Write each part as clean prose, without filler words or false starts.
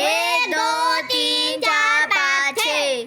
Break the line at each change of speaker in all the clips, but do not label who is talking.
1 2 3 4 5 6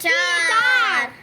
4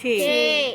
6۔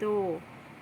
2۔